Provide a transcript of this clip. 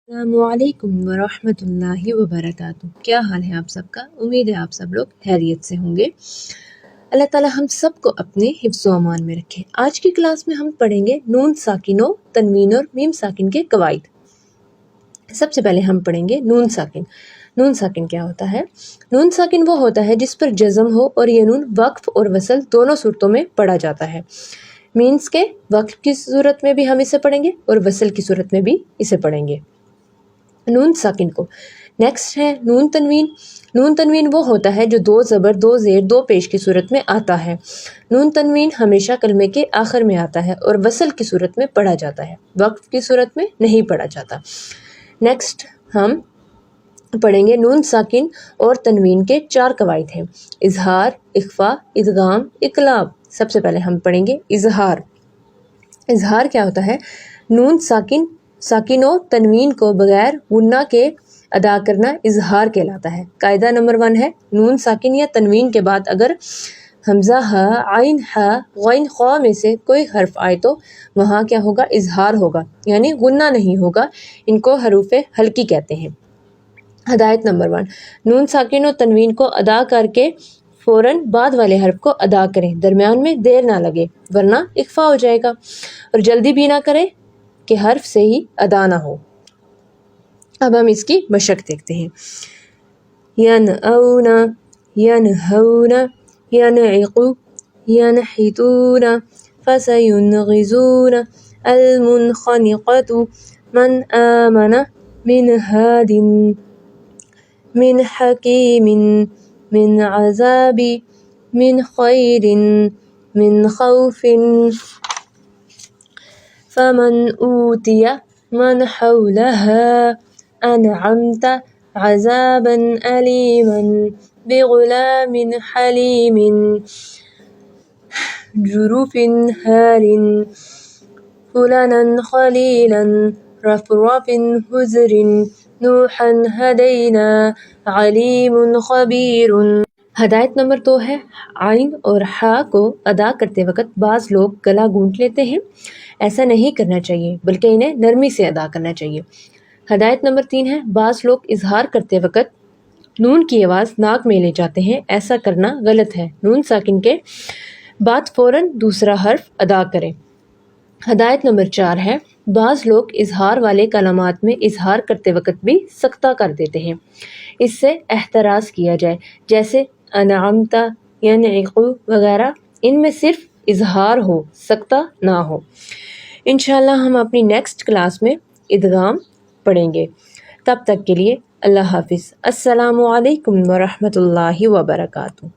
अस्सलामुअलैकुम वरहमतुल्लाहि वबरकातुहू। क्या हाल है आप सबका? उम्मीद है आप सब लोग खैरियत से होंगे। अल्लाह ताला हम सबको अपने हिफ्ज़ व अमान में रखे। आज की क्लास में हम पढ़ेंगे नून साकिनों, तनवीन और मीम साकिन के कवाइद। सबसे पहले हम पढ़ेंगे नून साकिन। नून साकिन क्या होता है? नून साकिन वो होता है जिस पर जज़म हो और ये नून वक्फ और वसल दोनों सूरतों में पढ़ा जाता है। मीन्स के वक्फ की सूरत में भी हम इसे पढ़ेंगे और वसल की सूरत में भी इसे पढ़ेंगे नून साकिन को। नेक्स्ट है नून तनवीन। नून तनवीन वो होता है जो दो ज़बर, दो ज़ेर, दो पेश की सूरत में आता है। नून तनवीन हमेशा कलमे के आखिर में आता है और वसल की सूरत में पढ़ा जाता है, वक्फ की सूरत में नहीं पढ़ा जाता। नेक्स्ट हम पढ़ेंगे नून साकिन और तनवीन के चार कवाइद हैं: इजहार, इख्फा, इदगाम, इकलाब। सबसे पहले हम पढ़ेंगे इजहार। इजहार क्या होता है? नून साकिनों तनवीन को बगैर गुन्ना के अदा करना इजहार कहलाता है। कायदा नंबर 1 है, नून साकिन या तनवीन के बाद अगर हमजा, हा, आइन, हा, गैन, ख्वा में से कोई हर्फ आए तो वहाँ क्या होगा? इजहार होगा, यानी गुन्ना नहीं होगा। इनको हरूफे हल्की कहते हैं। हदायत नंबर 1, नून साकिन और तनवीन को अदा करके फ़ौरन बाद वाले हर्फ को अदा करें, दरमियान में देर ना लगे वरना इख्फा हो जाएगा, और जल्दी भी ना करें कि हर्फ से ही अदा ना हो। अब हम इसकी मशक देखते हैं। यनऔना, यनहौना, यनइक़ु, यनहितूना, फसयुनग़िज़ूना, अलमुनख़निक़तु, मन आमना, मिन हादिन, मिन हकीमिन, मिन अज़ाबी, मिन खैरिन, मिन खौफिन, फमन ऊतिया मन हौलहा, अनअमत अज़ाबन अलीमन, बिग़ुलामिन हलीमिन, जुरुफिन हारिन, फुलनन खलीलन, रफ़रफ़िन हुज़रिन, नूहन हदैना, अलीमुन खबीरुन। हदायत नंबर 2 है, आइन और हा को अदा करते वक्त बाज़ लोग गला गूंथ लेते हैं। ऐसा नहीं करना चाहिए, बल्कि इन्हें नरमी से अदा करना चाहिए। हदायत नंबर 3 है, बाज़ लोग इजहार करते वक्त नून की आवाज़ नाक में ले जाते हैं। ऐसा करना गलत है। नून साकिन के बाद फ़ौरन दूसरा हर्फ अदा करें। हदायत नंबर 4 है, बाज़ लोग इजहार वाले कलामात में इजहार करते वक्त भी सख्ता कर देते हैं। इससे एहतराज़ किया जाए, जैसे अनअमता, यनइक़ु वगैरह। इनमें सिर्फ इजहार हो, सख्ता ना हो। इंशाअल्लाह हम अपनी नेक्स्ट क्लास में इदगाम पढ़ेंगे। तब तक के लिए अल्लाह हाफिज़। अस्सलामु अलैकुम वरहमतुल्लाहि वबरकातुहू।